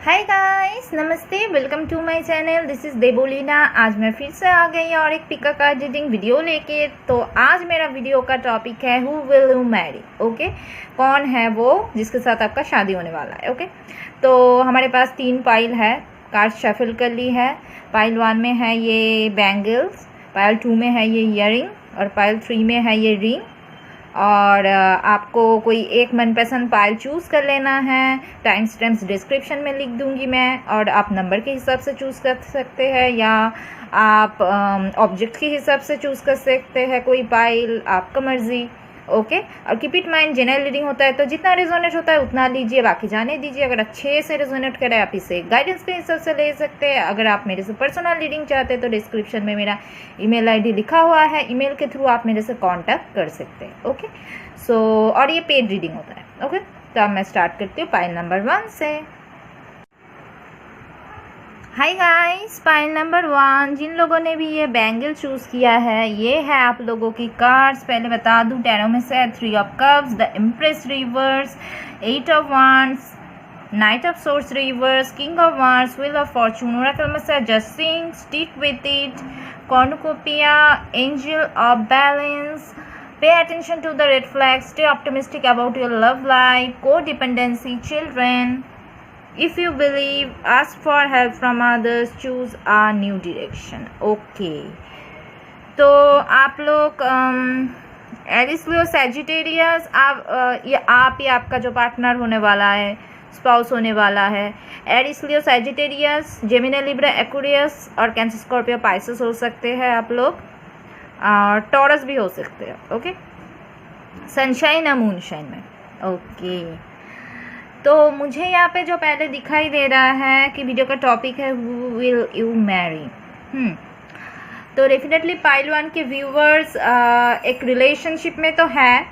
हाय guys, नमस्ते, welcome to my channel. This is Debolina. आज मैं फिर से आ गई और एक पिका कार्ड रीडिंग वीडियो लेके। तो आज मेरा वीडियो का टॉपिक है who will you Mary. Okay, कौन है वो जिसके साथ आपका शादी होने वाला है। ओके, तो हमारे पास 3 पाइल है, कार्ड शफल कर ली है। पाइल 1 में है ये बैंगल्स, पाइल 2 में है ये ईयरिंग और पाइल 3 में है ये रिंग। और आपको कोई एक मनपसंद पाइल चूज़ कर लेना है। टाइम स्टैम्प्स डिस्क्रिप्शन में लिख दूंगी मैं, और आप नंबर के हिसाब से चूज़ कर सकते हैं या आप ऑब्जेक्ट के हिसाब से चूज़ कर सकते हैं कोई पाइल, आपका मर्ज़ी। ओके, और keep it mind, general reading होता है तो जितना रेजोनेट होता है उतना लीजिए, बाकी जाने दीजिए। अगर अच्छे से रेजोनेट करे आप इसे गाइडेंस के हिसाब से ले सकते हैं। अगर आप मेरे से पर्सनल रीडिंग चाहते हैं तो डिस्क्रिप्शन में मेरा ईमेल आईडी लिखा हुआ है, ईमेल के थ्रू आप मेरे से कांटेक्ट कर सकते हैं। ओके, सो और ये पेड रीडिंग होता है। ओके, तो अब मैं स्टार्ट करती हूँ पाइल नंबर 1 से। हाय गाइस, पाइल नंबर 1, जिन लोगों ने भी ये बैंगल चूज़ किया है, ये है आप लोगों की कार्ड्स। पहले बता दूं, टैरो में से 3 of cups, the empress reverse, 8 of wands, knight of swords reverse, king of wands, wheel of fortune, oracle में से जस्टिंग, stick with it, cornucopia, angel of balance, pay attention to the red flags, stay optimistic about your love life, codependency, children. If you believe, ask for help from others, choose a new direction. Okay, तो आप लोग Aries Leo Sagittarius, आप या आपका जो partner होने वाला है, स्पाउस होने वाला है, Aries Leo Sagittarius, Gemini Libra Aquarius और कैंसर स्कॉर्पियो पाइसेस हो सकते हैं आप लोग, और टॉरस भी हो सकते हैं। ओके, सनशाइन या मूनशाइन में। ओके, तो मुझे यहाँ पे जो पहले दिखाई दे रहा है कि वीडियो का टॉपिक है हु विल यू मैरी। तो डेफिनेटली पाइल 1 के व्यूवर्स एक रिलेशनशिप में तो है,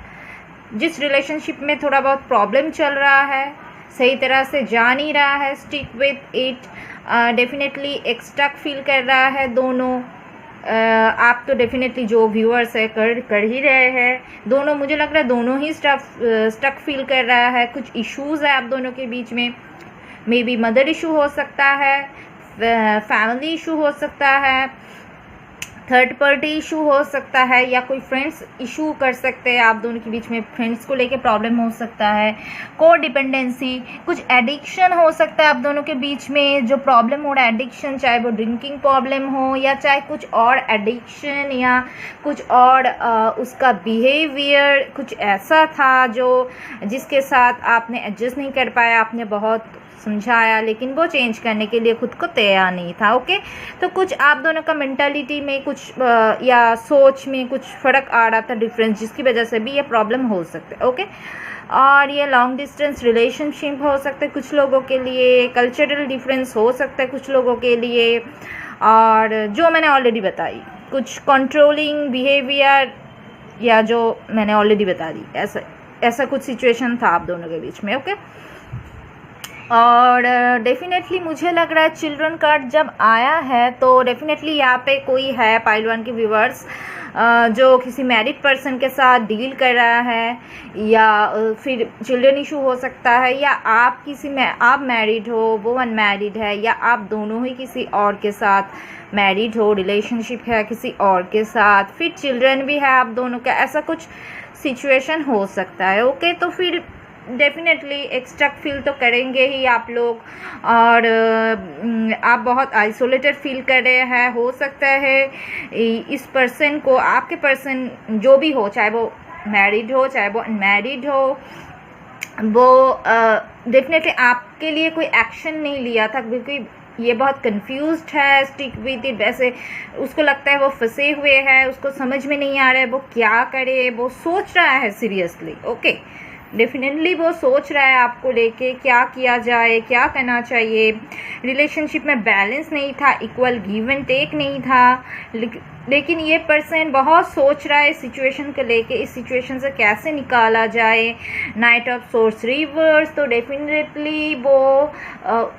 जिस रिलेशनशिप में थोड़ा बहुत प्रॉब्लम चल रहा है, सही तरह से जा नहीं रहा है, स्टिक विथ इट। डेफिनेटली एक स्टक फील कर रहा है दोनों। आप तो डेफिनेटली जो व्यूअर्स है कर ही रहे हैं। दोनों, मुझे लग रहा है दोनों ही स्टक फील कर रहा है। कुछ इश्यूज है आप दोनों के बीच में, मे बी मदर इशू हो सकता है, फैमिली इशू हो सकता है, थर्ड पार्टी इशू हो सकता है, या कोई फ्रेंड्स इशू कर सकते हैं। आप दोनों के बीच में फ्रेंड्स को लेके प्रॉब्लम हो सकता है, को डिपेंडेंसी, कुछ एडिक्शन हो सकता है आप दोनों के बीच में। जो प्रॉब्लम हो रहा है एडिक्शन, चाहे वो ड्रिंकिंग प्रॉब्लम हो या चाहे कुछ और एडिक्शन या कुछ और उसका बिहेवियर कुछ ऐसा था जो जिसके साथ आपने एडजस्ट नहीं कर पाया, आपने बहुत समझाया लेकिन वो चेंज करने के लिए खुद को तैयार नहीं था। ओके, तो कुछ आप दोनों का मेंटालिटी में कुछ या सोच में कुछ फ़र्क आ रहा था, डिफरेंस, जिसकी वजह से भी ये प्रॉब्लम हो सकता है। ओके, और ये लॉन्ग डिस्टेंस रिलेशनशिप हो सकता है कुछ लोगों के लिए, कल्चरल डिफरेंस हो सकता है कुछ लोगों के लिए, और जो मैंने ऑलरेडी बताई कुछ कंट्रोलिंग बिहेवियर, या जो मैंने ऑलरेडी बता दी, ऐसा कुछ सिचुएशन था आप दोनों के बीच में। ओके, और डेफिनेटली मुझे लग रहा है चिल्ड्रन कार्ड जब आया है तो डेफिनेटली यहाँ पे कोई है पाइल 1 के व्यूवर्स जो किसी मैरिड पर्सन के साथ डील कर रहा है, या फिर चिल्ड्रन इशू हो सकता है, या आप आप मैरिड हो, वो अनमैरिड है, या आप दोनों ही किसी और के साथ मैरिड हो, रिलेशनशिप है किसी और के साथ, फिर चिल्ड्रन भी है आप दोनों का, ऐसा कुछ सिचुएशन हो सकता है। ओके, तो फिर डेफिनेटली एक स्टक फील तो करेंगे ही आप लोग, और आप बहुत आइसोलेटेड फील कर रहे हैं। हो सकता है इस पर्सन को, आपके पर्सन जो भी हो, चाहे वो मैरिड हो चाहे वो अनमैरिड हो, वो डेफिनेटली आपके लिए कोई एक्शन नहीं लिया था, क्योंकि ये बहुत कंफ्यूज्ड है, स्टिक विद इट। वैसे उसको लगता है वो फंसे हुए हैं, उसको समझ में नहीं आ रहा है वो क्या करे, वो सोच रहा है सीरियसली। ओके, डेफिनेटली वो सोच रहा है आपको लेके क्या किया जाए, क्या करना चाहिए। रिलेशनशिप में बैलेंस नहीं था, इक्वल गिव एंड टेक नहीं था, लेकिन ये पर्सन बहुत सोच रहा है इस सिचुएशन को लेके, इस सिचुएशन से कैसे निकाला जाए। नाइट ऑफ सोर्स रिवर्स, तो डेफिनेटली वो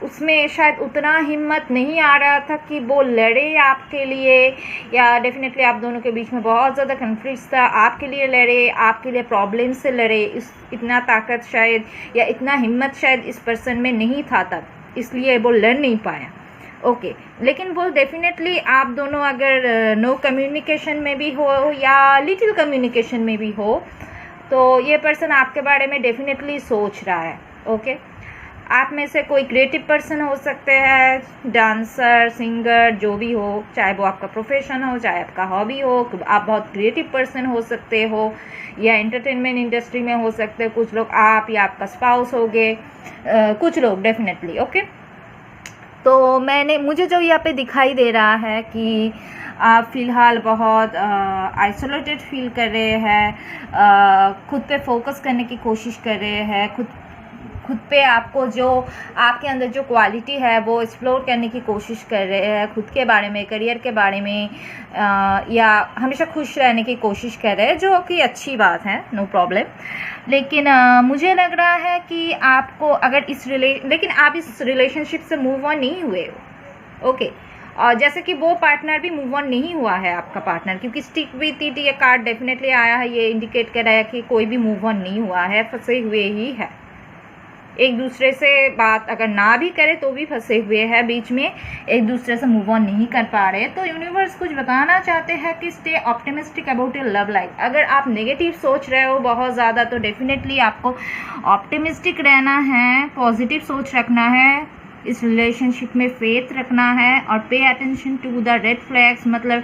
उसमें शायद उतना हिम्मत नहीं आ रहा था कि वो लड़े आपके लिए, या डेफिनेटली आप दोनों के बीच में बहुत ज़्यादा कन्फ्लिक्ट था, आपके लिए लड़े, आपके लिए प्रॉब्लम से लड़े। इतना ताकत शायद या इतना हिम्मत शायद इस पर्सन में नहीं था तब। इसलिए वो लड़ नहीं पाया। ओके लेकिन वो डेफिनेटली आप दोनों अगर नो कम्युनिकेशन में भी हो या लिटिल कम्युनिकेशन में भी हो तो ये पर्सन आपके बारे में डेफिनेटली सोच रहा है। ओके आप में से कोई क्रिएटिव पर्सन हो सकते हैं, डांसर, सिंगर, जो भी हो, चाहे वो आपका प्रोफेशन हो, चाहे आपका हॉबी हो, आप बहुत क्रिएटिव पर्सन हो सकते हो, या एंटरटेनमेंट इंडस्ट्री में हो सकते हैं कुछ लोग, आप या आपका स्पाउस हो गए, कुछ लोग डेफिनेटली। ओके तो मुझे जो यहाँ पे दिखाई दे रहा है कि आप फ़िलहाल बहुत आइसोलेटेड फील कर रहे हैं, खुद पे फोकस करने की कोशिश कर रहे हैं, खुद पे आपको जो आपके अंदर जो क्वालिटी है वो एक्सप्लोर करने की कोशिश कर रहे हैं, खुद के बारे में, करियर के बारे में, या हमेशा खुश रहने की कोशिश कर रहे हैं, जो कि अच्छी बात है, नो प्रॉब्लम। लेकिन मुझे लग रहा है कि आपको अगर लेकिन आप इस रिलेशनशिप से मूव ऑन नहीं हुए हो। ओके और जैसे कि वो पार्टनर भी मूव ऑन नहीं हुआ है, आपका पार्टनर, क्योंकि स्टिक विथ इट ये कार्ड डेफिनेटली आया है, ये इंडिकेट कर रहा है कि कोई भी मूव ऑन नहीं हुआ है, फंसे हुए ही है, एक दूसरे से बात अगर ना भी करे तो भी फंसे हुए हैं बीच में, एक दूसरे से मूव ऑन नहीं कर पा रहे। तो यूनिवर्स कुछ बताना चाहते हैं कि stay optimistic about your love life. अगर आप नेगेटिव सोच रहे हो बहुत ज़्यादा तो डेफिनेटली आपको ऑप्टिमिस्टिक रहना है, पॉजिटिव सोच रखना है, इस रिलेशनशिप में फेथ रखना है, और pay attention to the red flags. मतलब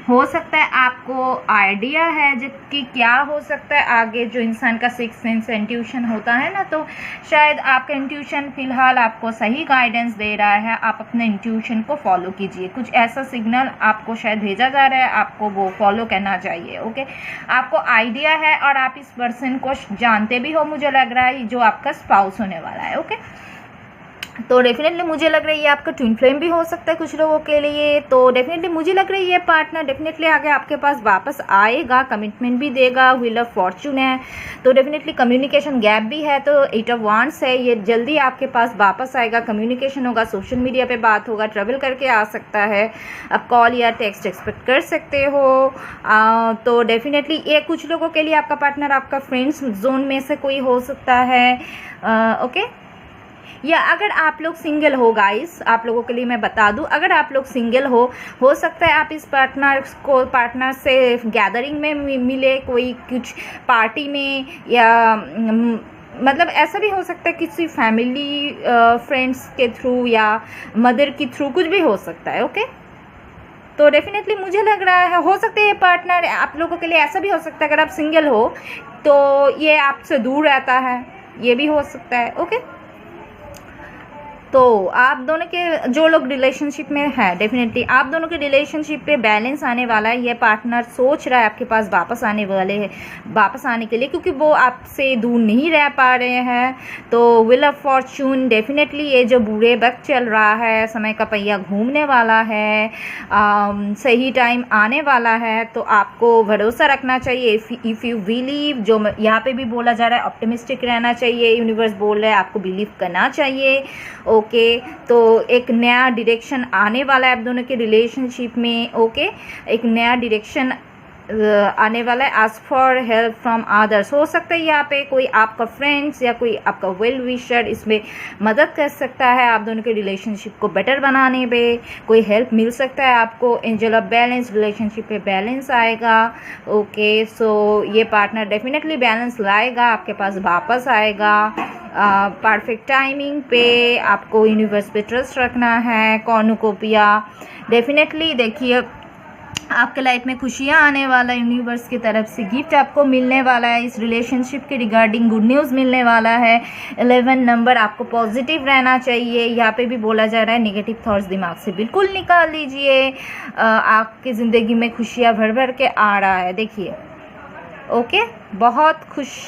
हो सकता है आपको आइडिया है जो कि क्या हो सकता है आगे, जो इंसान का सिक्स सेंस इंट्यूशन होता है ना, तो शायद आपका इंट्यूशन फिलहाल आपको सही गाइडेंस दे रहा है, आप अपने इंट्यूशन को फॉलो कीजिए। कुछ ऐसा सिग्नल आपको शायद भेजा जा रहा है, आपको वो फॉलो करना चाहिए। ओके आपको आइडिया है और आप इस पर्सन को जानते भी हो, मुझे लग रहा है, जो आपका स्पाउस होने वाला है। ओके तो डेफिनेटली मुझे लग रहा है ये आपका ट्विन फ्लेम भी हो सकता है कुछ लोगों के लिए। तो डेफिनेटली मुझे लग रहा है ये पार्टनर डेफिनेटली आगे आपके पास वापस आएगा, कमिटमेंट भी देगा, व्हील ऑफ फॉर्चून है, तो डेफिनेटली कम्युनिकेशन गैप भी है, तो 8 ऑफ वांड्स है, ये जल्दी आपके पास वापस आएगा, कम्युनिकेशन होगा, सोशल मीडिया पे बात होगा, ट्रेवल करके आ सकता है, आप कॉल या टेक्स्ट एक्सपेक्ट कर सकते हो। तो डेफिनेटली ये कुछ लोगों के लिए आपका पार्टनर आपका फ्रेंड्स जोन में से कोई हो सकता है। ओके या अगर आप लोग सिंगल हो गाइस, आप लोगों के लिए मैं बता दूं, अगर आप लोग सिंगल हो सकता है आप इस पार्टनर से गैदरिंग में मिले, कोई कुछ पार्टी में, या मतलब ऐसा भी हो सकता है किसी फैमिली फ्रेंड्स के थ्रू या मदर के थ्रू, कुछ भी हो सकता है। ओके तो डेफिनेटली मुझे लग रहा है हो सकता है ये पार्टनर आप लोगों के लिए ऐसा भी हो सकता है, अगर आप सिंगल हो तो ये आपसे दूर रहता है, ये भी हो सकता है। ओके तो आप दोनों के जो लोग रिलेशनशिप में है, डेफिनेटली आप दोनों के रिलेशनशिप पे बैलेंस आने वाला है। ये पार्टनर सोच रहा है आपके पास वापस आने के लिए, क्योंकि वो आपसे दूर नहीं रह पा रहे हैं। तो व्हील ऑफ फॉर्चून डेफिनेटली ये जो बुरे वक्त चल रहा है, समय का पहिया घूमने वाला है, सही टाइम आने वाला है, तो आपको भरोसा रखना चाहिए। इफ़ यू बिलीव, जो यहाँ पे भी बोला जा रहा है, ऑप्टिमिस्टिक रहना चाहिए, यूनिवर्स बोल रहा है आपको बिलीव करना चाहिए। ओके तो एक नया डायरेक्शन आने वाला है आप दोनों के रिलेशनशिप में। ओके एक नया डायरेक्शन आने वाला है। Ask for help from others, हो सकता है यहाँ पे कोई आपका फ्रेंड्स या कोई आपका वेल विशर इसमें मदद कर सकता है, आप दोनों के रिलेशनशिप को बेटर बनाने में कोई हेल्प मिल सकता है आपको। एंजल ऑफ बैलेंस, रिलेशनशिप पे बैलेंस आएगा। ओके सो ये पार्टनर डेफिनेटली बैलेंस लाएगा, आपके पास वापस आएगा। परफेक्ट टाइमिंग पे आपको यूनिवर्स पे ट्रस्ट रखना है। कॉर्नुकोपिया डेफिनेटली देखिए आपके लाइफ में खुशियाँ आने वाला है, यूनिवर्स की तरफ से गिफ्ट आपको मिलने वाला है, इस रिलेशनशिप के रिगार्डिंग गुड न्यूज़ मिलने वाला है। 11 नंबर, आपको पॉजिटिव रहना चाहिए। यहाँ पे भी बोला जा रहा है नेगेटिव थॉट्स दिमाग से बिल्कुल निकाल लीजिए। आपकी ज़िंदगी में खुशियाँ भर भर के आ रहा है। देखिए ओके बहुत खुश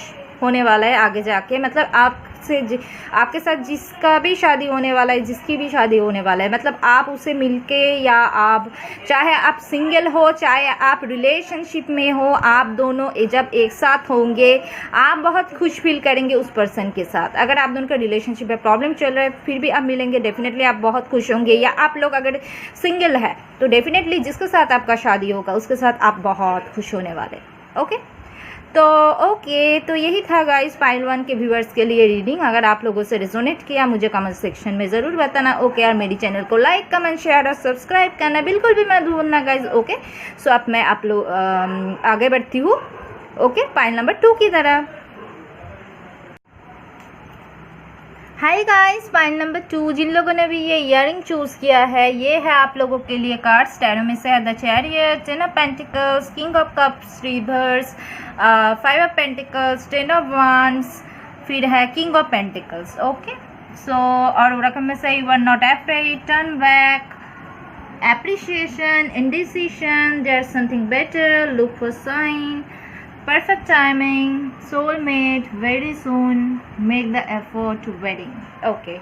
होने वाला है आगे जाके, मतलब आपके साथ जिसका भी शादी होने वाला है, जिसकी भी शादी होने वाला है, मतलब आप उसे मिलके, या आप चाहे आप सिंगल हो चाहे आप रिलेशनशिप में हो, आप दोनों जब एक साथ होंगे आप बहुत खुश फील करेंगे उस पर्सन के साथ। अगर आप दोनों का रिलेशनशिप में प्रॉब्लम चल रहा है फिर भी आप मिलेंगे, डेफिनेटली आप बहुत खुश होंगे। या आप लोग अगर सिंगल है तो डेफिनेटली जिसके साथ आपका शादी होगा उसके साथ आप बहुत खुश होने वाले। ओके तो ओके, तो यही था गाइस पाइल 1 के व्यूअर्स के लिए रीडिंग। अगर आप लोगों से रिजोनेट किया मुझे कमेंट सेक्शन में ज़रूर बताना। ओके, और मेरी चैनल को लाइक कमेंट शेयर और सब्सक्राइब करना बिल्कुल भी मत भूलना गाइस। ओके, सो अब मैं आप लोग आगे बढ़ती हूँ। ओके, पाइल नंबर 2 की तरह। हाय गाइस, पाइल नंबर 2, जिन लोगों ने भी ये इयरिंग चूज़ किया है, ये है आप लोगों के लिए कार्ड्स। टैरो में से है the chariot, 10 of pentacles, king of cups reverse, 5 of pentacles, 10 of wands, फिर है king of pentacles. Okay, so और रकम में से you are not afraid, turn back, appreciation, indecision, there's something better, look for sign, perfect timing, soulmate, very soon, make the effort to wedding. Okay,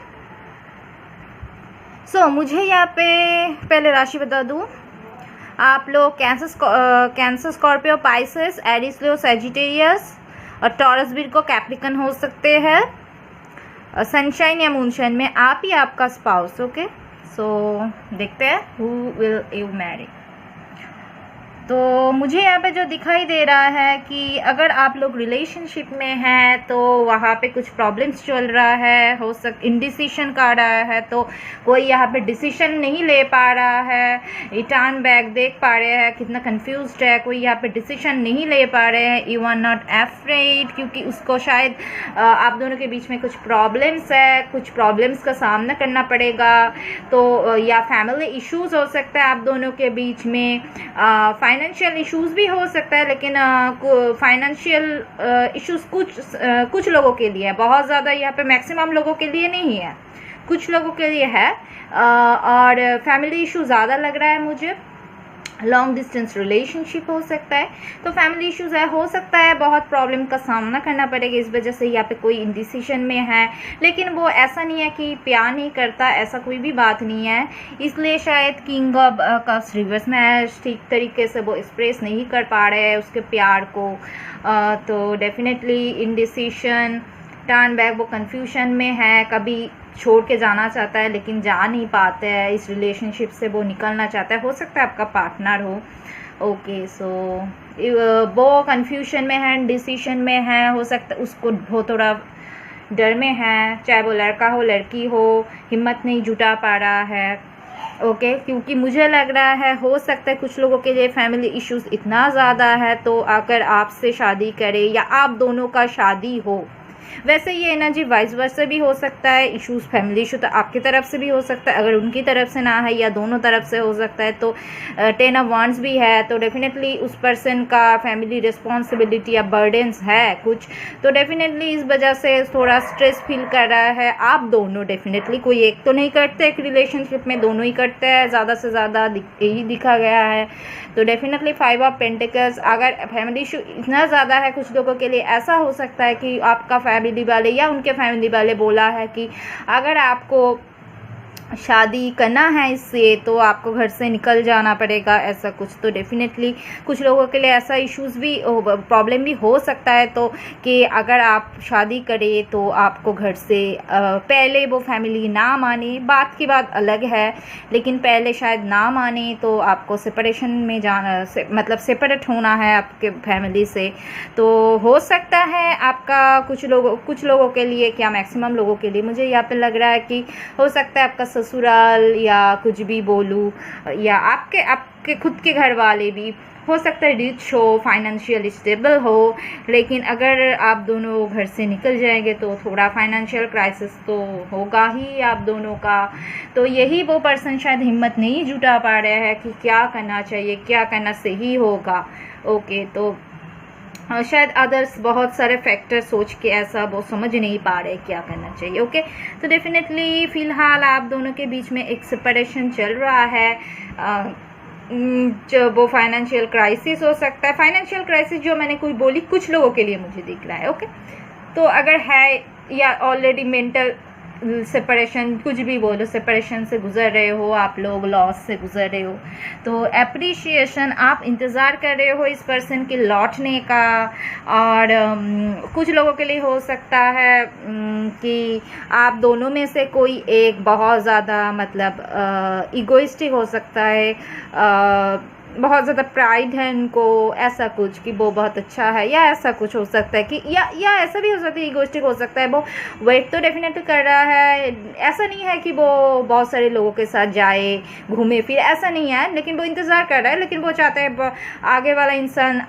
so मुझे यहाँ पे पहले राशि बता दूँ। आप लोग कैंसर, स्कॉर्पियो, पाइसेस, एरिस, लियो, सैजिटेरियस और टॉरस, विर्गो, कैप्रिकन हो सकते हैं। सनशाइन या मूनशाइन में आप ही आपका स्पाउस। ओके, सो देखते हैं हु विल यू मैरी। तो मुझे यहाँ पे जो दिखाई दे रहा है कि अगर आप लोग रिलेशनशिप में हैं तो वहाँ पे कुछ प्रॉब्लम्स चल रहा है, इंडिसीशन का रहा है, तो कोई यहाँ पे डिसीजन नहीं ले पा रहा है। टर्न बैक देख पा रहे हैं कितना कंफ्यूज्ड है, कोई यहाँ पे डिसीजन नहीं ले पा रहे हैं। यू आर नॉट अफ्रेड, क्योंकि उसको शायद आप दोनों के बीच में कुछ प्रॉब्लम्स है, कुछ प्रॉब्लम्स का सामना करना पड़ेगा। तो या फैमिली इश्यूज हो सकता है आप दोनों के बीच में, फाइनेंशियल इश्यूज भी हो सकता है, लेकिन फाइनेंशियल इश्यूज कुछ लोगों के लिए है, बहुत ज़्यादा यहाँ पे मैक्सिमम लोगों के लिए नहीं है, कुछ लोगों के लिए है। और फैमिली इशू ज़्यादा लग रहा है मुझे। लॉन्ग डिस्टेंस रिलेशनशिप हो सकता है, तो फैमिली इश्यूज है, हो सकता है बहुत प्रॉब्लम का सामना करना पड़ेगा। इस वजह से यहाँ पे कोई इंडिसीजन में है, लेकिन वो ऐसा नहीं है कि प्यार नहीं करता, ऐसा कोई भी बात नहीं है। इसलिए शायद किंग ऑफ कप्स रिवर्स में है, ठीक तरीके से वो एक्सप्रेस नहीं कर पा रहे हैं उसके प्यार को। तो डेफिनेटली इंडिसीजन, टर्न बैक, वो कन्फ्यूजन में है, कभी छोड़ के जाना चाहता है लेकिन जा नहीं पाते हैं, इस रिलेशनशिप से वो निकलना चाहता है। हो सकता है आपका पार्टनर हो। ओके, सो वो कन्फ्यूजन में है, डिसीजन में है, हो सकता है उसको वो थोड़ा डर में है, चाहे वो लड़का हो लड़की हो, हिम्मत नहीं जुटा पा रहा है। ओके, क्योंकि मुझे लग रहा है हो सकता है कुछ लोगों के लिए फैमिली इश्यूज इतना ज़्यादा है, तो अगर आपसे शादी करे या आप दोनों का शादी हो, वैसे ये एनर्जी वाइस वर्सा भी हो सकता है। इश्यूज, फैमिली इशू तो आपकी तरफ से भी हो सकता है, अगर उनकी तरफ से ना है या दोनों तरफ से हो सकता है। तो 10 ऑफ वांड्स भी है, तो डेफिनेटली उस पर्सन का फैमिली रिस्पॉन्सिबिलिटी या बर्डन्स है कुछ, तो डेफिनेटली इस वजह से थोड़ा स्ट्रेस फील कर रहा है। आप दोनों डेफिनेटली, कोई एक तो नहीं करते, एक रिलेशनशिप में दोनों ही करते हैं, ज़्यादा से ज़्यादा यही दिखा गया है। तो डेफिनेटली 5 ऑफ पेंटिकल्स, अगर फैमिली इशू इतना ज़्यादा है कुछ लोगों के लिए, ऐसा हो सकता है कि आपका फैमिली वाले या उनके फैमिली वाले बोला है कि अगर आपको शादी करना है इससे तो आपको घर से निकल जाना पड़ेगा, ऐसा कुछ। तो डेफिनेटली कुछ लोगों के लिए ऐसा इश्यूज भी, प्रॉब्लम भी हो सकता है, तो कि अगर आप शादी करें तो आपको घर से पहले वो फैमिली ना माने, बात की बात अलग है, लेकिन पहले शायद ना माने तो आपको सेपरेशन में जाना, मतलब सेपरेट होना है आपके फैमिली से। तो हो सकता है आपका कुछ लोगों के लिए, क्या मैक्सिमम लोगों के लिए मुझे यहाँ पे लग रहा है कि हो सकता है आपका ससुराल या कुछ भी बोलूँ, या आपके खुद के घर वाले भी हो सकता है रिच हो, फाइनेंशियल स्टेबल हो, लेकिन अगर आप दोनों घर से निकल जाएंगे तो थोड़ा फाइनेंशियल क्राइसिस तो होगा ही आप दोनों का। तो यही वो पर्सन शायद हिम्मत नहीं जुटा पा रहे हैं कि क्या करना चाहिए, क्या करना सही होगा। ओके, तो शायद अदर्स बहुत सारे फैक्टर सोच के ऐसा वो समझ नहीं पा रहे क्या करना चाहिए। ओके, तो डेफिनेटली फ़िलहाल आप दोनों के बीच में एक सेपरेशन चल रहा है। जो वो फाइनेंशियल क्राइसिस हो सकता है, फाइनेंशियल क्राइसिस जो मैंने कोई बोली कुछ लोगों के लिए मुझे दिख रहा है। ओके, तो अगर है या ऑलरेडी मेंटल सेपरेशन, कुछ भी बोलो, सेपरेशन से गुजर रहे हो आप लोग, लॉस से गुजर रहे हो, तो अप्रिशिएशन, आप इंतज़ार कर रहे हो इस पर्सन के लौटने का। और कुछ लोगों के लिए हो सकता है कि आप दोनों में से कोई एक बहुत ज़्यादा मतलब इगोइस्टिक हो सकता है, बहुत ज़्यादा प्राइड है उनको, ऐसा कुछ कि वो बहुत अच्छा है, या ऐसा कुछ हो सकता है कि या ऐसा भी हो सकता है इगोइस्टिक हो सकता है। वो वेट तो डेफिनेटली कर रहा है, ऐसा नहीं है कि वो बहुत सारे लोगों के साथ जाए घूमे फिर, ऐसा नहीं है, लेकिन वो इंतज़ार कर रहा है, लेकिन वो चाहता है आगे वाला इंसान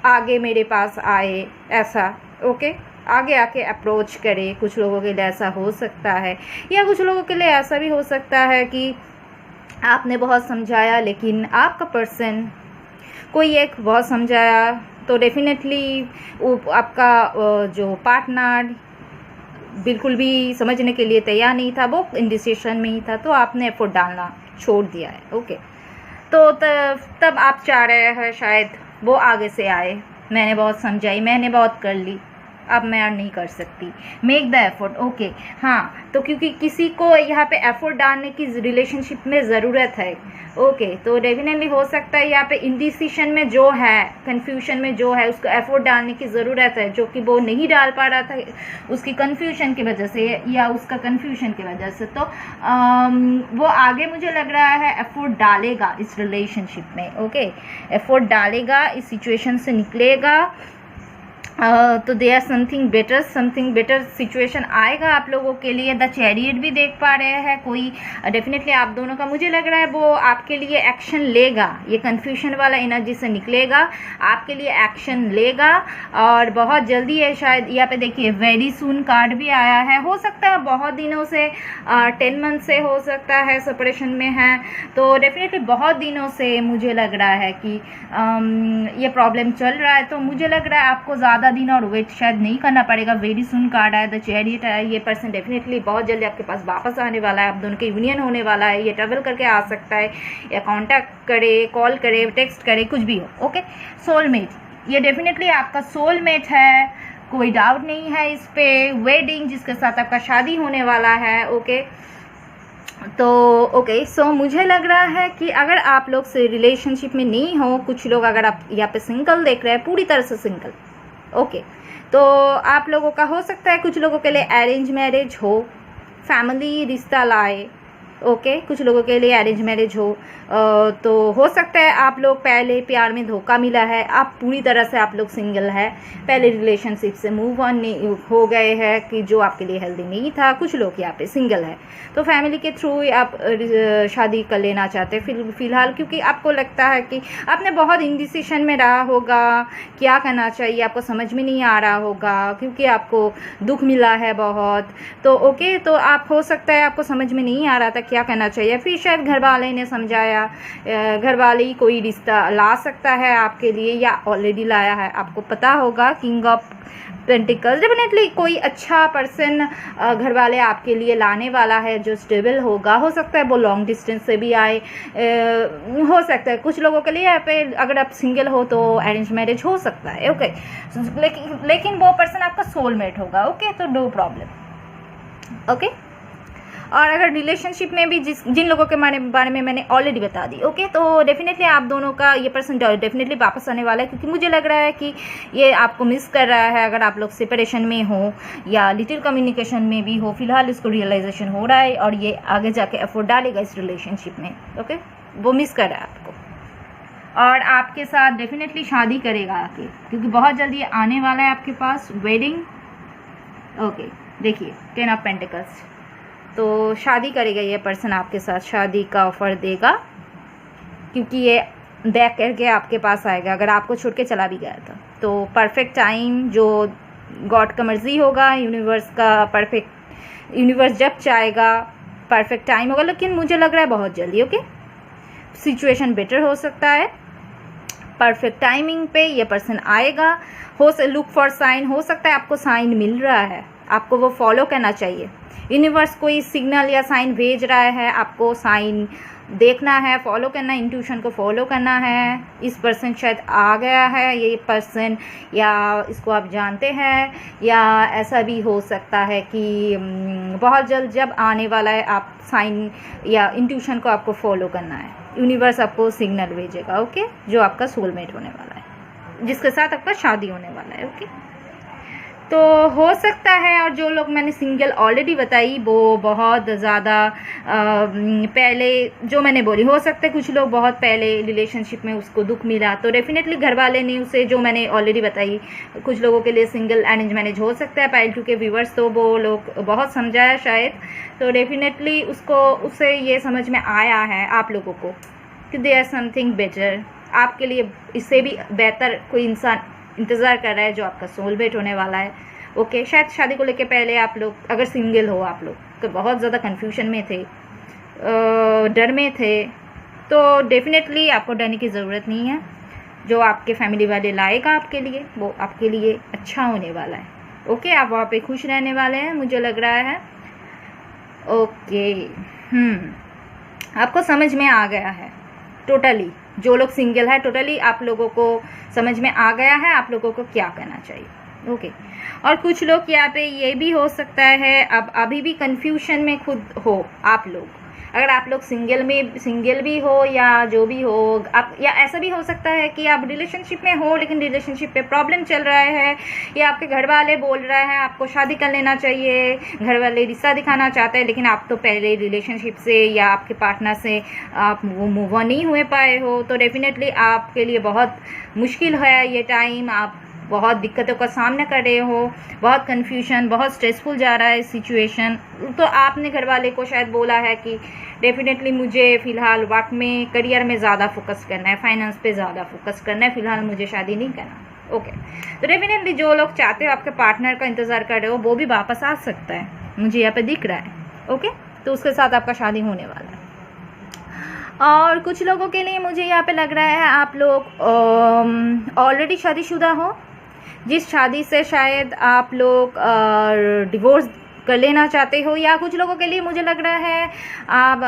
आगे मेरे पास आए, ऐसा ओके, आगे आके अप्रोच करे। कुछ लोगों के लिए ऐसा हो सकता है, या कुछ लोगों के लिए ऐसा भी हो सकता है कि आपने बहुत समझाया लेकिन आपका पर्सन कोई एक बहुत समझाया तो डेफिनेटली आपका जो पार्टनर बिल्कुल भी समझने के लिए तैयार नहीं था, वो इंडिसिशन में ही था, तो आपने एफर्ट डालना छोड़ दिया है ओके। तो तब आप चाह रहे हैं शायद वो आगे से आए, मैंने बहुत समझाई, मैंने बहुत कर ली, अब मैं और नहीं कर सकती, मेक द एफर्ट ओके। हाँ, तो क्योंकि किसी को यहाँ पे एफर्ट डालने की रिलेशनशिप में ज़रूरत है ओके, तो डेफिनेटली हो सकता है यहाँ पे इंडिसिशन में जो है, कन्फ्यूजन में जो है, उसको एफर्ट डालने की ज़रूरत है, जो कि वो नहीं डाल पा रहा था उसकी कन्फ्यूजन की वजह से या उसका कन्फ्यूजन की वजह से। तो वो आगे मुझे लग रहा है एफर्ट डालेगा इस रिलेशनशिप में ओके, एफर्ट डालेगा, इस सिचुएशन से निकलेगा। तो they are something better situation आएगा आप लोगों के लिए। द चैरियट भी देख पा रहे हैं, कोई डेफिनेटली आप दोनों का मुझे लग रहा है वो आपके लिए एक्शन लेगा, ये कन्फ्यूजन वाला एनर्जी से निकलेगा, आपके लिए एक्शन लेगा और बहुत जल्दी है। शायद यहाँ पे देखिए वेरी सून कार्ड भी आया है, हो सकता है बहुत दिनों से 10 मंथ से हो सकता है सेपरेशन में है, तो डेफिनेटली बहुत दिनों से मुझे लग रहा है कि ये प्रॉब्लम चल रहा है। तो मुझे लग रहा है आपको ज़्यादा दिन और वेट शायद नहीं करना पड़ेगा। वेरी सुन कार्ड आया, द चैरियट आया, ये पर्सन डेफिनेटली बहुत जल्दी आपके पास वापस आने वाला है, आप दोनों के यूनियन होने वाला है, ये ट्रैवल करके आ सकता है या कांटेक्ट करे, कॉल करे, टेक्स्ट करे, कुछ भी हो ओके। सोलमेट, ये डेफिनेटली आपका सोलमेट है, कोई डाउट नहीं है इस पे। वेडिंग, जिसके साथ आपका शादी होने वाला है ओके। तो ओके, सो मुझे लग रहा है कि अगर आप लोग से रिलेशनशिप में नहीं हो, कुछ लोग अगर आप यहाँ पे सिंगल देख रहे हैं, पूरी तरह से सिंगल ओके, तो आप लोगों का हो सकता है कुछ लोगों के लिए अरेंज मैरिज हो, फैमिली रिश्ता लाए ओके, कुछ लोगों के लिए अरेंज मैरिज हो, तो हो सकता है आप लोग पहले प्यार में धोखा मिला है, आप पूरी तरह से आप लोग सिंगल है, पहले रिलेशनशिप से मूव ऑन हो गए हैं कि जो आपके लिए हेल्दी नहीं था। कुछ लोग यहाँ पे सिंगल है, तो फैमिली के थ्रू आप शादी कर लेना चाहते हैं फिलहाल, क्योंकि आपको लगता है कि आपने बहुत इंडिसिशन में रहा होगा, क्या करना चाहिए आपको समझ में नहीं आ रहा होगा, क्योंकि आपको दुख मिला है बहुत। तो ओके, तो आप हो सकता है आपको समझ में नहीं आ रहा था क्या करना चाहिए, फिर शायद घर वाले ने समझाया, घर वाले ही कोई रिश्ता ला सकता है आपके लिए या ऑलरेडी लाया है, आपको पता होगा। किंग ऑफ पेंटिकल्स, डेफिनेटली कोई अच्छा पर्सन घर वाले आपके लिए लाने वाला है जो स्टेबल होगा, हो सकता है वो लॉन्ग डिस्टेंस से भी आए, हो सकता है कुछ लोगों के लिए यहाँ पे अगर आप सिंगल हो तो अरेंज मैरिज हो सकता है ओके, लेकिन वो पर्सन आपका सोलमेट होगा ओके, तो नो प्रॉब्लम ओके। और अगर रिलेशनशिप में भी जिन लोगों के बारे में मैंने ऑलरेडी बता दी ओके, तो डेफिनेटली आप दोनों का ये पर्सन डेफिनेटली वापस आने वाला है, क्योंकि मुझे लग रहा है कि ये आपको मिस कर रहा है। अगर आप लोग सेपरेशन में हो या लिटिल कम्युनिकेशन में भी हो, फिलहाल इसको रियलाइजेशन हो रहा है और ये आगे जाके एफर्ट डालेगा इस रिलेशनशिप में ओके, वो मिस कर रहा है आपको और आपके साथ डेफिनेटली शादी करेगा आके, क्योंकि बहुत जल्दी आने वाला है आपके पास वेडिंग ओके। देखिए 10 ऑफ पेंटिकल्स, तो शादी करेगा ये पर्सन आपके साथ, शादी का ऑफर देगा, क्योंकि ये बैक करके आपके पास आएगा अगर आपको छोड़ के चला भी गया था। तो परफेक्ट टाइम जो गॉड का मर्जी होगा, यूनिवर्स का परफेक्ट, यूनिवर्स जब चाहेगा परफेक्ट टाइम होगा, लेकिन मुझे लग रहा है बहुत जल्दी ओके। सिचुएशन बेटर हो सकता है, परफेक्ट टाइमिंग पे ये पर्सन आएगा। लुक फॉर साइन, हो सकता है आपको साइन मिल रहा है, आपको वो फॉलो करना चाहिए। यूनिवर्स कोई सिग्नल या साइन भेज रहा है, आपको साइन देखना है, फॉलो करना है, इंट्यूशन को फॉलो करना है। इस पर्सन शायद आ गया है ये पर्सन, या इसको आप जानते हैं, या ऐसा भी हो सकता है कि बहुत जल्द जब आने वाला है आप साइन या इंट्यूशन को आपको फॉलो करना है। यूनिवर्स आपको सिग्नल भेजेगा ओके, जो आपका सोलमेट होने वाला है, जिसके साथ आपका शादी होने वाला है ओके। तो हो सकता है, और जो लोग मैंने सिंगल ऑलरेडी बताई वो बहुत ज़्यादा पहले जो मैंने बोली, हो सकता है कुछ लोग बहुत पहले रिलेशनशिप में उसको दुख मिला, तो डेफिनेटली घर वाले ने उसे, जो मैंने ऑलरेडी बताई, कुछ लोगों के लिए सिंगल अरेंज मैरिज हो सकता है। पाइल 2 के व्यूवर्स तो वो लोग बहुत समझाया शायद, तो डेफिनेटली उसे ये समझ में आया है आप लोगों को कि देयर समथिंग बेटर, आपके लिए इससे भी बेहतर कोई इंसान इंतज़ार कर रहा है जो आपका सोलमेट होने वाला है। ओके, शायद शादी को लेके पहले आप लोग अगर सिंगल हो, आप लोग तो बहुत ज़्यादा कन्फ्यूजन में थे, डर में थे, तो डेफिनेटली आपको डरने की ज़रूरत नहीं है। जो आपके फैमिली वाले लाएगा आपके लिए, वो आपके लिए अच्छा होने वाला है। ओके, आप वहाँ पे खुश रहने वाले हैं, मुझे लग रहा है। ओके, आपको समझ में आ गया है टोटली, जो लोग सिंगल है टोटली आप लोगों को समझ में आ गया है आप लोगों को क्या करना चाहिए। ओके, और कुछ लोग यहाँ पे ये भी हो सकता है अब अभी भी कंफ्यूजन में खुद हो आप लोग, अगर आप लोग सिंगल भी हो या जो भी हो आप, या ऐसा भी हो सकता है कि आप रिलेशनशिप में हो लेकिन रिलेशनशिप पे प्रॉब्लम चल रहा है, या आपके घर वाले बोल रहे हैं आपको शादी कर लेना चाहिए, घर वाले रिश्ता दिखाना चाहते हैं, लेकिन आप तो पहले रिलेशनशिप से या आपके पार्टनर से आप वो मूव ऑन नहीं हुए पाए हो, तो डेफिनेटली आपके लिए बहुत मुश्किल है ये टाइम, आप बहुत दिक्कतों का सामना कर रहे हो, बहुत कन्फ्यूजन, बहुत स्ट्रेसफुल जा रहा है सिचुएशन। तो आपने घर वाले को शायद बोला है कि डेफिनेटली मुझे फ़िलहाल वर्क में, करियर में ज़्यादा फोकस करना है, फाइनेंस पे ज़्यादा फोकस करना है, फ़िलहाल मुझे शादी नहीं करना। ओके, तो डेफिनेटली जो लोग चाहते हो आपके पार्टनर का इंतज़ार कर रहे हो वो भी वापस आ सकता है, मुझे यहाँ पे दिख रहा है। ओके, तो उसके साथ आपका शादी होने वाला है। और कुछ लोगों के लिए मुझे यहाँ पे लग रहा है आप लोग ऑलरेडी शादीशुदा हो, जिस शादी से शायद आप लोग डिवोर्स कर लेना चाहते हो, या कुछ लोगों के लिए मुझे लग रहा है आप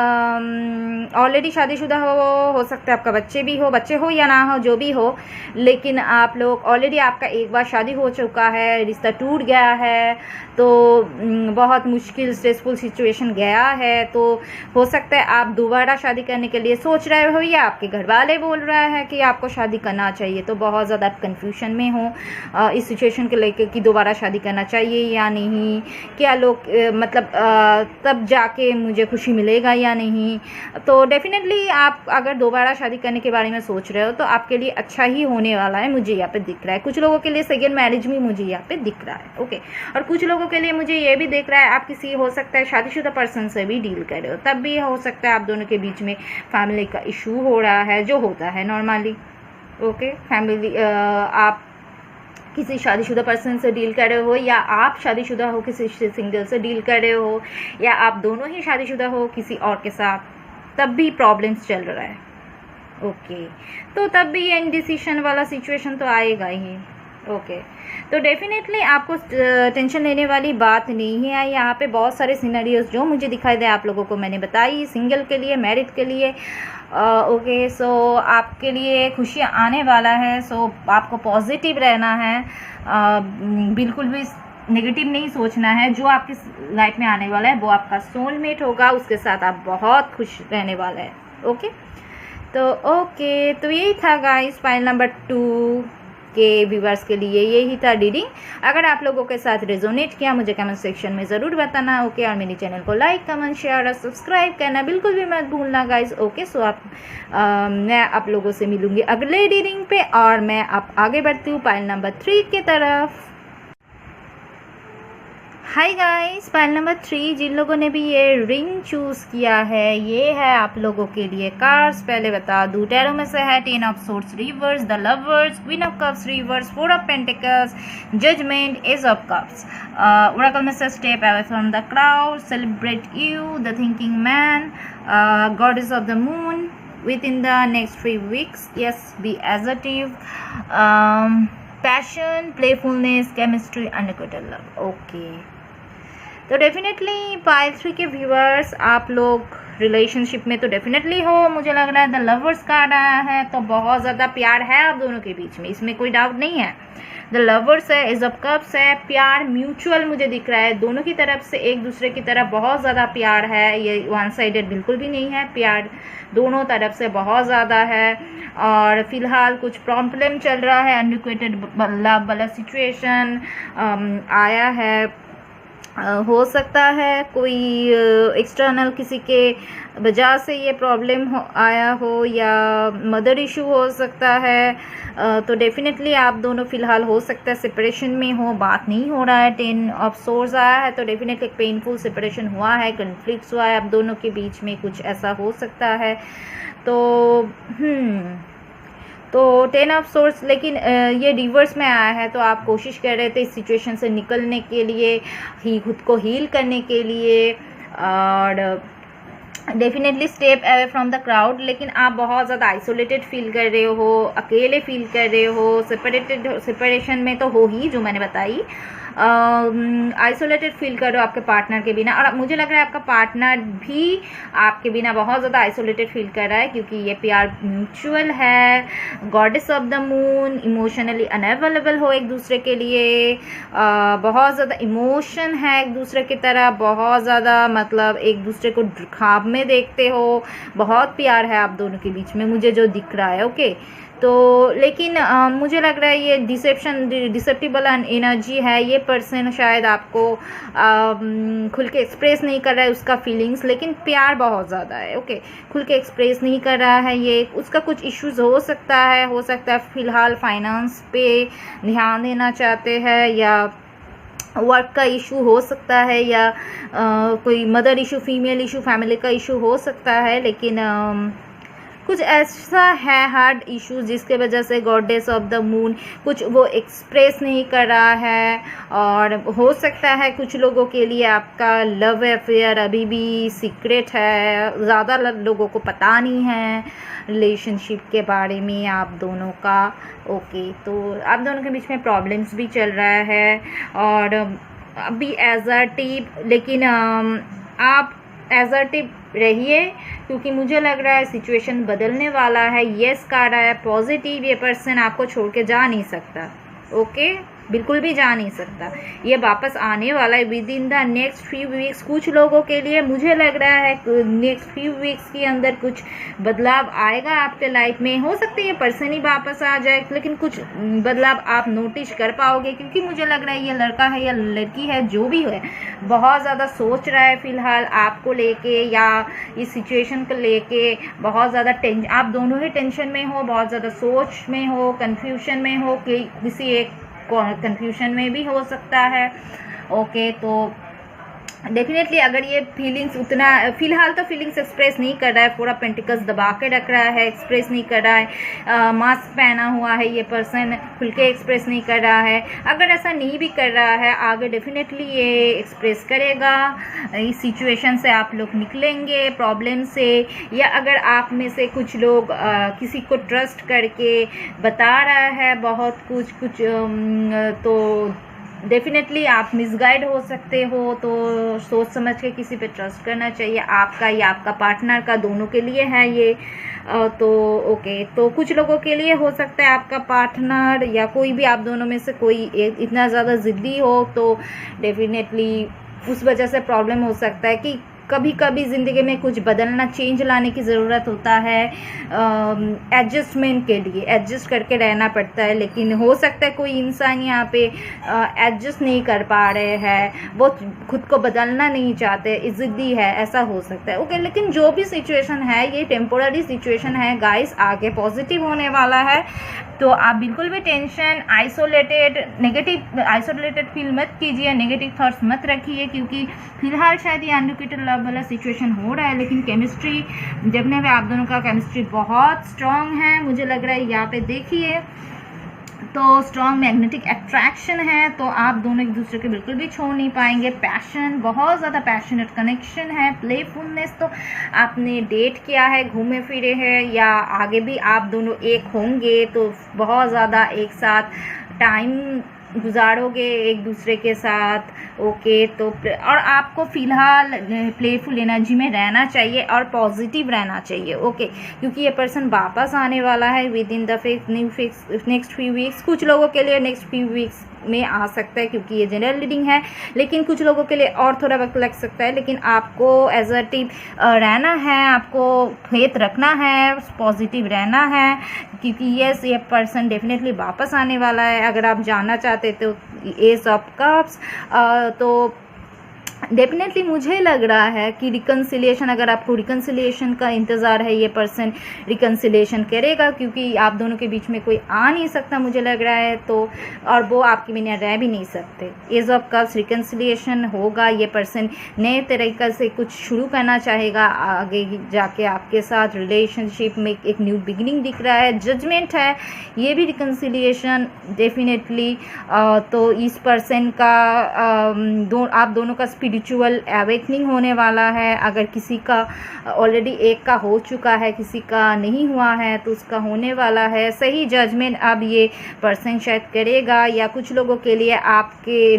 ऑलरेडी शादीशुदा हो सकता है आपका बच्चे हो या ना हो, जो भी हो, लेकिन आप लोग ऑलरेडी आपका एक बार शादी हो चुका है, रिश्ता टूट गया है, तो बहुत मुश्किल स्ट्रेसफुल सिचुएशन गया है, तो हो सकता है आप दोबारा शादी करने के लिए सोच रहे हो, या आपके घर वाले बोल रहे हैं कि आपको शादी करना चाहिए, तो बहुत ज़्यादा आप कन्फ्यूजन में हो इस सिचुएशन को लेकर कि दोबारा शादी करना चाहिए या नहीं, क्या लोग मतलब तब जाके मुझे खुशी मिलेगा या नहीं। तो डेफिनेटली आप अगर दोबारा शादी करने के बारे में सोच रहे हो तो आपके लिए अच्छा ही होने वाला है, मुझे यहाँ पे दिख रहा है। कुछ लोगों के लिए सेकेंड मैरिज भी मुझे यहाँ पे दिख रहा है। ओके, और कुछ लोगों के लिए मुझे ये भी दिख रहा है आप किसी हो सकता है शादीशुदा पर्सन से भी डील कर रहे हो, तब भी हो सकता है आप दोनों के बीच में फैमिली का इशू हो रहा है, जो होता है नॉर्मली। ओके, फैमिली आप किसी शादीशुदा पर्सन से डील कर रहे हो, या आप शादीशुदा हो किसी सिंगल से डील कर रहे हो, या आप दोनों ही शादीशुदा हो किसी और के साथ, तब भी प्रॉब्लम्स चल रहा है। ओके, तो तब भी ये इनडिसीशन वाला सिचुएशन तो आएगा ही। ओके, तो डेफिनेटली आपको टेंशन लेने वाली बात नहीं है। यहाँ पे बहुत सारे सिनेरियोज जो मुझे दिखाई दे आप लोगों को मैंने बताई, सिंगल के लिए, मैरिड के लिए। ओके, सो आपके लिए खुशियाँ आने वाला है, सो आपको पॉजिटिव रहना है, बिल्कुल भी नेगेटिव नहीं सोचना है। जो आपकी लाइफ में आने वाला है वो आपका सोलमेट होगा, उसके साथ आप बहुत खुश रहने वाले हैं। ओके, तो यही था गाइस फाइल नंबर 2 के व्यूवर्स के लिए यही था रीडिंग। अगर आप लोगों के साथ रेजोनेट किया मुझे कमेंट सेक्शन में ज़रूर बताना। ओके, और मेरे चैनल को लाइक, कमेंट, शेयर और सब्सक्राइब करना बिल्कुल भी मत भूलना गाइस। ओके, सो मैं आप लोगों से मिलूंगी अगले रीडिंग पे, और मैं अब आगे बढ़ती हूँ फाइल नंबर 3 की तरफ। हाय गाइस, फाइल नंबर 3 जिन लोगों ने भी ये रिंग चूज़ किया है, ये है आप लोगों के लिए कार्ड्स। पहले बता दूँ, टैरो में से है 10 of swords reverse, the lovers, queen of cups reverse, 4 of pentacles, judgement, ace of cups. Oracle में से step away from the crowd, celebrate you, the thinking man, goddess of the moon within the next 3 weeks, yes, be assertive, passion, playfulness, chemistry, unconditional love. Okay, तो definitely pile 3 के viewers, आप लोग relationship में तो definitely हो। मुझे लग रहा है द लवर्स कार्ड आया है, तो बहुत ज़्यादा प्यार है आप दोनों के बीच में, इसमें कोई डाउट नहीं है। द लवर्स है, एज ऑफ कप्स है, प्यार म्यूचुअल मुझे दिख रहा है, दोनों की तरफ से एक दूसरे की तरफ बहुत ज़्यादा प्यार है, ये वन साइडेड बिल्कुल भी नहीं है, प्यार दोनों तरफ से बहुत ज़्यादा है। और फिलहाल कुछ प्रॉब्लम चल रहा है, अनरिक्वेटेड लव वाला सिचुएशन आया है। हो सकता है कोई एक्सटर्नल किसी के वजह से ये प्रॉब्लम आया हो, या मदर इशू हो सकता है। तो डेफिनेटली आप दोनों फिलहाल हो सकता है सेपरेशन में हो, बात नहीं हो रहा है। 10 ऑफ सोर्स आया है, तो डेफिनेटली एक पेनफुल सेपरेशन हुआ है, कन्फ्लिक्ट्स हुआ है आप दोनों के बीच में, कुछ ऐसा हो सकता है। तो 10 ऑफ सोर्स, लेकिन ये रिवर्स में आया है, तो आप कोशिश कर रहे थे इस सिचुएशन से निकलने के लिए, खुद को हील करने के लिए, और definitely step away from the crowd. लेकिन आप बहुत ज़्यादा आइसोलेटेड फील कर रहे हो, अकेले फील कर रहे हो, सेपरेशन में तो हो ही, जो मैंने बताई। आइसोलेटेड फील कर रहे हो आपके पार्टनर के बिना, और मुझे लग रहा है आपका पार्टनर भी आपके बिना बहुत ज़्यादा आइसोलेटेड फील कर रहा है, क्योंकि ये प्यार म्यूचुअल है। Goddess of the moon, emotionally unavailable हो एक दूसरे के लिए, बहुत ज़्यादा इमोशन है एक दूसरे की तरह, बहुत ज़्यादा मतलब एक दूसरे को ख्वाब में देखते हो, बहुत प्यार है आप दोनों के बीच में, मुझे जो दिख रहा है। ओके, तो लेकिन मुझे लग रहा है ये डिसेप्टिबल एनर्जी है, ये पर्सन शायद आपको खुल के एक्सप्रेस नहीं कर रहा है उसका फीलिंग्स, लेकिन प्यार बहुत ज़्यादा है। ओके, खुल के एक्सप्रेस नहीं कर रहा है, ये उसका कुछ इश्यूज हो सकता है फिलहाल फाइनेंस पे ध्यान देना चाहते हैं, या वर्क का इशू हो सकता है, या कोई mother issue, female issue, family का इशू हो सकता है। लेकिन कुछ ऐसा है हार्ड इश्यूज जिसके वजह से गॉडेस ऑफ द मून कुछ वो एक्सप्रेस नहीं कर रहा है, और हो सकता है कुछ लोगों के लिए आपका लव अफेयर अभी भी सीक्रेट है, ज़्यादा लोगों को पता नहीं है रिलेशनशिप के बारे में आप दोनों का। ओके, तो आप दोनों के बीच में प्रॉब्लम्स भी चल रहा है, और अभी एजर्टिव, लेकिन आप एजर्टिव रहिए, क्योंकि मुझे लग रहा है सिचुएशन बदलने वाला है। येस कार्ड आया पॉजिटिव, ये पर्सन आपको छोड़ के जा नहीं सकता। ओके, बिल्कुल भी जा नहीं सकता, ये वापस आने वाला है with in the next few weeks. कुछ लोगों के लिए मुझे लग रहा है नेक्स्ट फ्यू वीक्स के अंदर कुछ बदलाव आएगा आपके लाइफ में। हो सकता है ये पर्सन ही वापस आ जाए, लेकिन कुछ बदलाव आप नोटिस कर पाओगे, क्योंकि मुझे लग रहा है ये लड़का है या लड़की है, जो भी है, बहुत ज़्यादा सोच रहा है फिलहाल आपको लेके, या इस सिचुएशन को लेके बहुत ज़्यादा आप दोनों ही टेंशन में हो, बहुत ज़्यादा सोच में हो, कन्फ्यूजन में हो, कि किसी एक कंफ्यूजन में भी हो सकता है। ओके, तो डेफिनेटली अगर ये फीलिंग्स उतना फिलहाल तो फीलिंग्स एक्सप्रेस नहीं कर रहा है, पूरा पेंटिकल्स दबा के रख रहा है, एक्सप्रेस नहीं कर रहा है, मास्क पहना हुआ है ये पर्सन, खुल के एक्सप्रेस नहीं कर रहा है। अगर ऐसा नहीं भी कर रहा है, आगे डेफिनेटली ये एक्सप्रेस करेगा। इस सिचुएशन से आप लोग निकलेंगे प्रॉब्लम से, या अगर आप में से कुछ लोग किसी को ट्रस्ट करके बता रहा है बहुत कुछ तो डेफिनेटली आप मिसगाइड हो सकते हो। तो सोच समझ के किसी पे ट्रस्ट करना चाहिए, आपका या आपका पार्टनर का, दोनों के लिए है ये। तो ओके, तो कुछ लोगों के लिए हो सकता है आपका पार्टनर या कोई भी आप दोनों में से कोई इतना ज़्यादा ज़िद्दी हो, तो डेफिनेटली उस वजह से प्रॉब्लम हो सकता है कि कभी कभी ज़िंदगी में कुछ बदलना, चेंज लाने की ज़रूरत होता है, एडजस्टमेंट के लिए एडजस्ट करके रहना पड़ता है। लेकिन हो सकता है कोई इंसान यहाँ पे एडजस्ट नहीं कर पा रहे हैं, वो खुद को बदलना नहीं चाहते, ज़िद्दी है, ऐसा हो सकता है। ओके, लेकिन जो भी सिचुएशन है ये टेम्पोररी सिचुएशन है गाइस, आगे पॉजिटिव होने वाला है। तो आप बिल्कुल भी टेंशन, आइसोलेटेड फील मत कीजिए, नेगेटिव थॉट्स मत रखिए, क्योंकि फिलहाल शायद ये अनरिक्वेटेड लव वाला सिचुएशन हो रहा है, लेकिन केमिस्ट्री देखने में आप दोनों का केमिस्ट्री बहुत स्ट्रांग है। मुझे लग रहा है यहाँ पे देखिए तो स्ट्रॉन्ग मैग्नेटिक अट्रैक्शन है, तो आप दोनों एक दूसरे के बिल्कुल भी छोड़ नहीं पाएंगे। पैशन, बहुत ज़्यादा पैशनेट कनेक्शन है। प्लेफुलनेस, तो आपने डेट किया है, घूमे फिरे हैं, या आगे भी आप दोनों एक होंगे, तो बहुत ज़्यादा एक साथ टाइम गुजारोगे एक दूसरे के साथ। ओके, तो और आपको फ़िलहाल प्लेफुल एनर्जी में रहना चाहिए और पॉजिटिव रहना चाहिए। ओके, क्योंकि ये पर्सन वापस आने वाला है with in the next few weeks. कुछ लोगों के लिए नेक्स्ट फ्यू वीक्स में आ सकता है क्योंकि ये जनरल रीडिंग है, लेकिन कुछ लोगों के लिए और थोड़ा वक्त लग सकता है। लेकिन आपको एजर्टिव रहना है, आपको फेथ रखना है, पॉजिटिव रहना है, क्योंकि ये पर्सन डेफिनेटली वापस आने वाला है। अगर आप जानना चाहते तो एस ऑफ कप्स, तो डेफिनेटली मुझे लग रहा है कि रिकन्सिलिएशन, अगर आपको रिकन्सिलिएशन का इंतज़ार है, ये पर्सन रिकन्सिलिएशन करेगा, क्योंकि आप दोनों के बीच में कोई आ नहीं सकता मुझे लग रहा है, तो और वो आपके बिना रह भी नहीं सकते। एज ऑफ कप्स, रिकन्सिलिएशन होगा। ये पर्सन नए तरीके से कुछ शुरू करना चाहेगा आगे जाके आपके साथ रिलेशनशिप में। एक न्यू बिगिनिंग दिख रहा है, जजमेंट है, ये भी रिकन्सिलिएशन डेफिनेटली। तो इस पर्सन का आप दोनों का स्पिरिचुअल अवेकनिंग होने वाला है। अगर किसी का ऑलरेडी एक का हो चुका है, किसी का नहीं हुआ है, तो उसका होने वाला है। सही जजमेंट अब ये पर्सन शायद करेगा। या कुछ लोगों के लिए आपके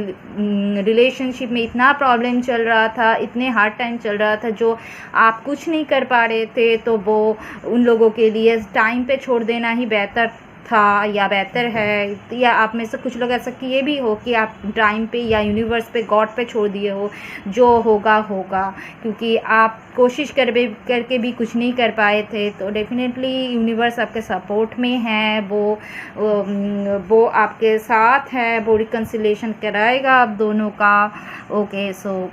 रिलेशनशिप में इतना प्रॉब्लम चल रहा था, इतने हार्ड टाइम चल रहा था, जो आप कुछ नहीं कर पा रहे थे, तो वो उन लोगों के लिए टाइम पे छोड़ देना ही बेहतर था या बेहतर है। या आप में से कुछ लोग ऐसा किए भी हो कि आप टाइम पे या यूनिवर्स पे, गॉड पे छोड़ दिए हो, जो होगा होगा, क्योंकि आप कोशिश करके भी कुछ नहीं कर पाए थे। तो डेफिनेटली यूनिवर्स आपके सपोर्ट में है, वो आपके साथ है, वो रिकन्सिलिएशन कराएगा आप दोनों का। ओके, सो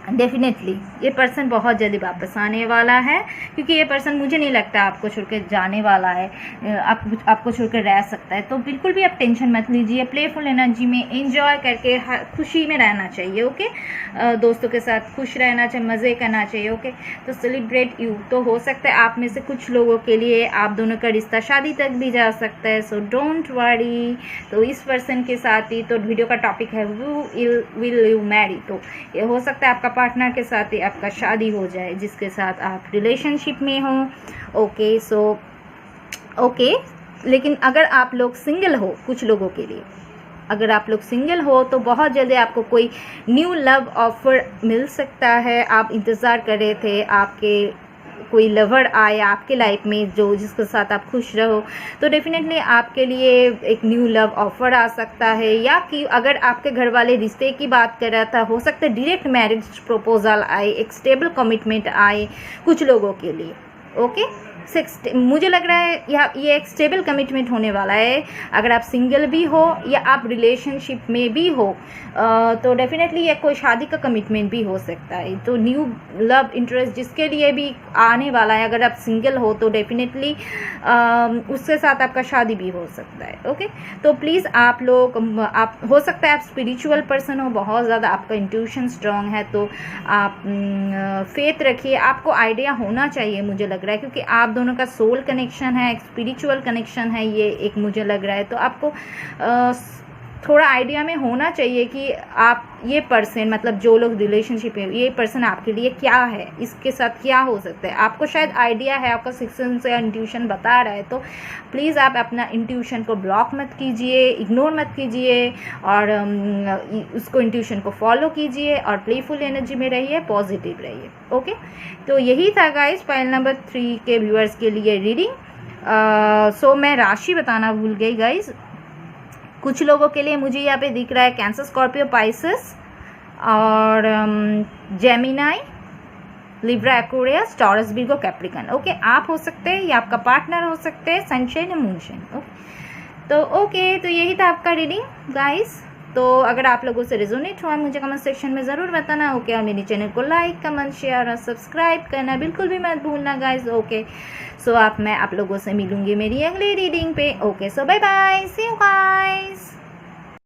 डेफिनेटली ये पर्सन बहुत जल्दी वापस आने वाला है, क्योंकि ये पर्सन मुझे नहीं लगता आपको छोड़कर जाने वाला है, आपको छोड़कर रह सकता है। तो बिल्कुल भी आप टेंशन मत लीजिए, प्लेफुल एनर्जी में एंजॉय करके खुशी में रहना चाहिए। ओके, दोस्तों के साथ खुश रहना चाहिए, मज़े करना चाहिए। ओके, तो सेलिब्रेट यू। तो हो सकता है आप में से कुछ लोगों के लिए आप दोनों का रिश्ता शादी तक भी जा सकता है, सो डोंट वरी। तो इस पर्सन के साथ ही तो वीडियो का टॉपिक है विल यू मैरी। तो ये हो सकता है आपका पार्टनर के साथ ही आपका शादी हो जाए, जिसके साथ आप रिलेशनशिप में हो। ओके, सो ओके, लेकिन अगर आप लोग सिंगल हो, कुछ लोगों के लिए अगर आप लोग सिंगल हो, तो बहुत जल्दी आपको कोई न्यू लव ऑफर मिल सकता है। आप इंतज़ार कर रहे थे आपके कोई लवर आए आपके लाइफ में, जो जिसके साथ आप खुश रहो, तो डेफिनेटली आपके लिए एक न्यू लव ऑफर आ सकता है। या कि अगर आपके घर वाले रिश्ते की बात कर रहा था, हो सकता है डायरेक्ट मैरिज प्रपोजल आए, एक स्टेबल कमिटमेंट आए कुछ लोगों के लिए। ओके, मुझे लग रहा है ये एक स्टेबल कमिटमेंट होने वाला है। अगर आप सिंगल भी हो या आप रिलेशनशिप में भी हो, तो डेफिनेटली ये कोई शादी का कमिटमेंट भी हो सकता है। तो न्यू लव इंटरेस्ट जिसके लिए भी आने वाला है, अगर आप सिंगल हो तो डेफिनेटली उसके साथ आपका शादी भी हो सकता है। ओके, तो प्लीज़ आप लोग, आप हो सकता है आप स्पिरिचुअल पर्सन हो, बहुत ज़्यादा आपका इंट्यूशन स्ट्रांग है, तो आप फेथ रखिए। आपको आइडिया होना चाहिए मुझे लग रहा है, क्योंकि आप दोनों का सोल कनेक्शन है, एक स्पिरिचुअल कनेक्शन है, ये एक मुझे लग रहा है। तो आपको थोड़ा आइडिया में होना चाहिए कि आप ये पर्सन, मतलब जो लोग रिलेशनशिप है, ये पर्सन आपके लिए क्या है, इसके साथ क्या हो सकता है। आपको शायद आइडिया है, आपका सिक्स्थ सेंस या इंट्यूशन बता रहा है। तो प्लीज़ आप अपना इंट्यूशन को ब्लॉक मत कीजिए, इग्नोर मत कीजिए, और उसको इंट्यूशन को फॉलो कीजिए और प्लेफुल एनर्जी में रहिए, पॉजिटिव रहिए। ओके, तो यही था गाइस पाइल नंबर 3 के व्यूअर्स के लिए रीडिंग। सो मैं राशि बताना भूल गई गाइस। कुछ लोगों के लिए मुझे यहाँ पे दिख रहा है कैंसर, स्कॉर्पियो, पाइसेस और Gemini, Libra, Aquarius, taurus, Virgo, Capricorn. Okay, आप हो सकते हैं या आपका पार्टनर हो सकते हैं, सनशाइन या मूनशाइन। ओके, तो तो यही था आपका रीडिंग गाइस। तो अगर आप लोगों से रेजोनेट हुआ मुझे कमेंट सेक्शन में ज़रूर बताना। ओके, और मेरे चैनल को लाइक, कमेंट, शेयर और सब्सक्राइब करना बिल्कुल भी मत भूलना गाइस। ओके, सो मैं आप लोगों से मिलूंगी मेरी अगली रीडिंग पे। Okay, so bye bye, see you guys.